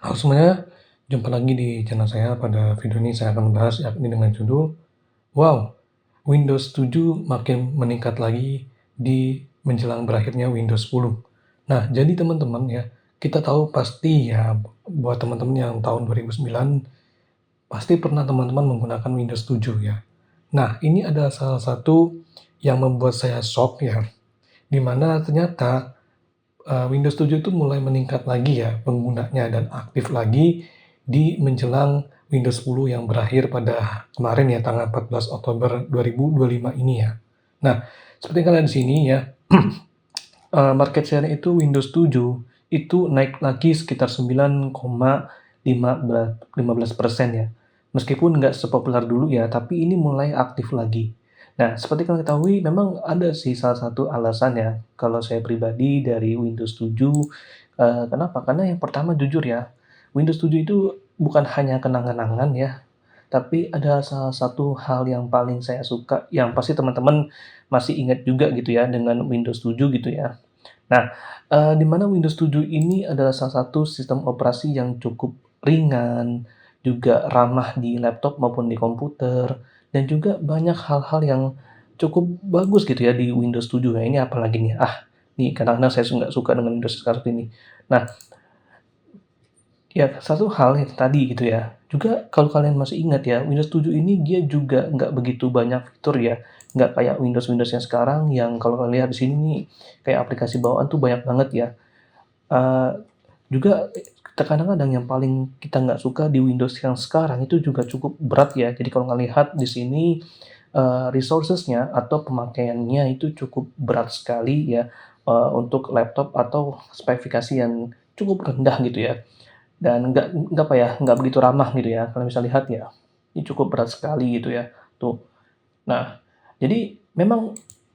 Halo semuanya, jumpa lagi di channel saya. Pada video ini saya akan membahas yakni dengan judul Wow, Windows 7 makin meningkat lagi di menjelang berakhirnya Windows 10. Nah, jadi teman-teman ya, kita tahu pasti ya buat teman-teman yang tahun 2009 pasti pernah teman-teman menggunakan Windows 7 ya. Nah, ini adalah salah satu yang membuat saya shock ya, di mana ternyata Windows 7 itu mulai meningkat lagi ya penggunanya dan aktif lagi di menjelang Windows 10 yang berakhir pada kemarin ya tanggal 14 Oktober 2025 ini ya. Nah, seperti yang kalian di sini ya, market share itu Windows 7 itu naik lagi sekitar 9,15% ya. Meskipun nggak sepopuler dulu ya, tapi ini mulai aktif lagi. Nah, seperti kalian ketahui memang ada sih salah satu alasan ya, kalau saya pribadi dari Windows 7, kenapa? Karena yang pertama jujur ya, Windows 7 itu bukan hanya kenang-kenangan ya, tapi ada salah satu hal yang paling saya suka, yang pasti teman-teman masih ingat juga gitu ya dengan Windows 7 gitu ya. Nah, di mana Windows 7 ini adalah salah satu sistem operasi yang cukup ringan, juga ramah di laptop maupun di komputer, dan juga banyak hal-hal yang cukup bagus gitu ya di Windows 7 ya. Ini apalagi nih, nih kadang-kadang saya nggak suka dengan Windows seperti ini. Nah, ya satu hal yang tadi gitu ya, juga kalau kalian masih ingat ya, Windows 7 ini dia juga nggak begitu banyak fitur ya, nggak kayak Windows-Windows yang sekarang yang kalau kalian lihat di sini nih, kayak aplikasi bawaan tuh banyak banget ya. Eee, juga kadang-kadang yang paling kita nggak suka di Windows yang sekarang itu juga cukup berat ya. Jadi kalau ngelihat di sini, resources-nya atau pemakaiannya itu cukup berat sekali ya, untuk laptop atau spesifikasi yang cukup rendah gitu ya. Dan nggak apa ya, nggak begitu ramah gitu ya, kalian bisa lihat ya, ini cukup berat sekali gitu ya, tuh. Nah, jadi memang,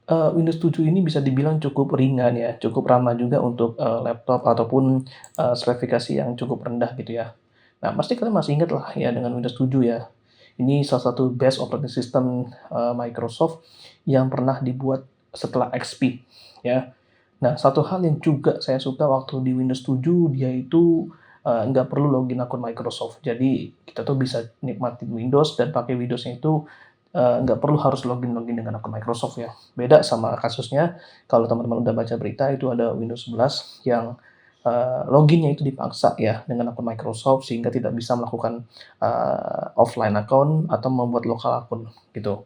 Windows 7 ini bisa dibilang cukup ringan ya, cukup ramah juga untuk, laptop ataupun, spesifikasi yang cukup rendah gitu ya. Nah, pasti kalian masih ingat lah ya dengan Windows 7 ya. Ini salah satu best operating system, Microsoft yang pernah dibuat setelah XP ya. Nah, satu hal yang juga saya suka waktu di Windows 7, dia itu, nggak perlu login akun Microsoft. Jadi kita tuh bisa nikmatin Windows dan pakai Windows-nya itu, nggak perlu harus login-login dengan akun Microsoft ya. Beda sama kasusnya kalau teman-teman udah baca berita itu ada Windows 11 yang, login itu dipaksa ya dengan akun Microsoft sehingga tidak bisa melakukan, offline account atau membuat lokal akun gitu.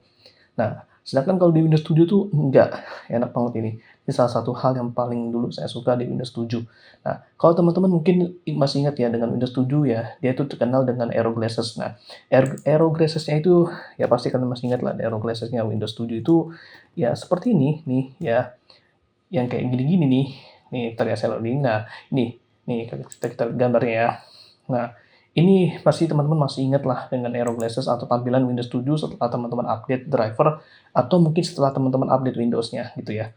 Nah, sedangkan kalau di Windows 7 tuh enggak, enak banget ini. Ini salah satu hal yang paling dulu saya suka di Windows 7. Nah, kalau teman-teman mungkin masih ingat ya dengan Windows 7 ya, dia itu terkenal dengan Aero Glasses. Nah, Aero Glasses-nya itu ya pasti kalian masih ingat lah Aero Glasses-nya Windows 7 itu ya seperti ini nih ya, yang kayak gini-gini nih. Nih, entar ya saya loading. Nah, nih kita gambarnya ya. Nah, ini pasti teman-teman masih ingat lah dengan Aero Glasses atau tampilan Windows 7 setelah teman-teman update driver atau mungkin setelah teman-teman update Windows-nya gitu ya.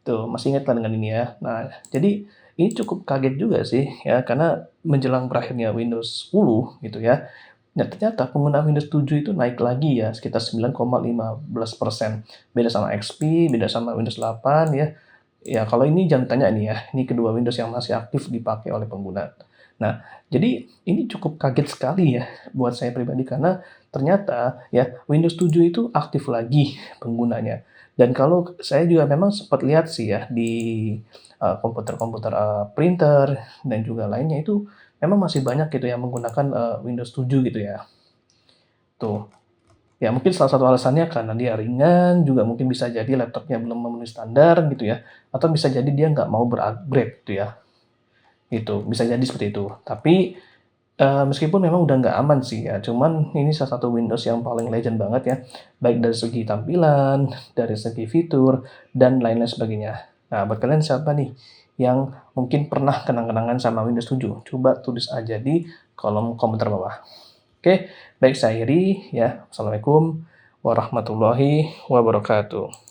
Tuh, masih ingat lah dengan ini ya. Nah, jadi ini cukup kaget juga sih ya karena menjelang berakhirnya Windows 10 gitu ya. Nah, ternyata penggunaan Windows 7 itu naik lagi ya sekitar 9,15%. Beda sama XP, beda sama Windows 8 ya. Ya, kalau ini jangan tanya nih ya, ini kedua Windows yang masih aktif dipakai oleh pengguna. Nah, jadi ini cukup kaget sekali ya buat saya pribadi karena ternyata ya Windows 7 itu aktif lagi penggunanya. Dan kalau saya juga memang sempat lihat sih ya di, komputer-komputer, printer dan juga lainnya itu memang masih banyak gitu yang menggunakan, Windows 7 gitu ya, tuh. Ya mungkin salah satu alasannya karena dia ringan, juga mungkin bisa jadi laptopnya belum memenuhi standar gitu ya, atau bisa jadi dia nggak mau gitu ya, gitu, bisa jadi seperti itu. Tapi, meskipun memang udah nggak aman sih ya, cuman ini salah satu Windows yang paling legend banget ya, baik dari segi tampilan, dari segi fitur, dan lain-lain sebagainya. Nah, buat kalian siapa nih yang mungkin pernah kenang-kenangan sama Windows 7? Coba tulis aja di kolom komentar bawah. Oke, baik saya akhiri ya. Assalamualaikum warahmatullahi wabarakatuh.